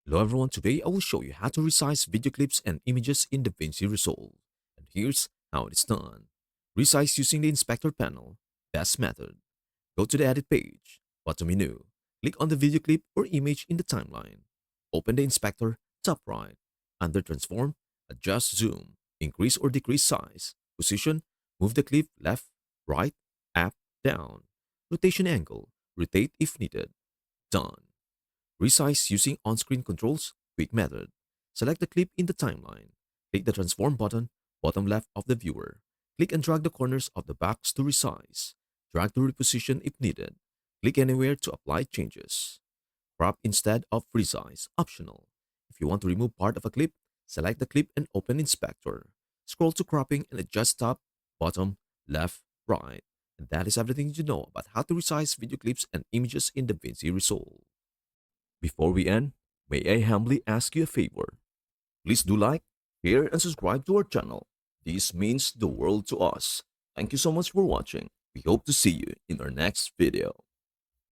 Hello everyone, today I will show you how to resize video clips and images in DaVinci Resolve. And here's how it is done. Resize using the inspector panel. Best method. Go to the edit page, bottom menu. Click on the video clip or image in the timeline. Open the inspector, top right. Under transform, adjust zoom, increase or decrease size. Position, move the clip left, right, up, down. Rotation angle, rotate if needed. Done. Resize using on-screen controls, quick method. Select the clip in the timeline. Click the transform button, bottom left of the viewer. Click and drag the corners of the box to resize. Drag to reposition if needed. Click anywhere to apply changes. Crop instead of resize, optional. If you want to remove part of a clip, select the clip and open inspector. Scroll to cropping and adjust top, bottom, left, right. And that is everything you know about how to resize video clips and images in DaVinci Resolve. Before we end, may I humbly ask you a favor? Please do like, share, and subscribe to our channel. This means the world to us. Thank you so much for watching. We hope to see you in our next video.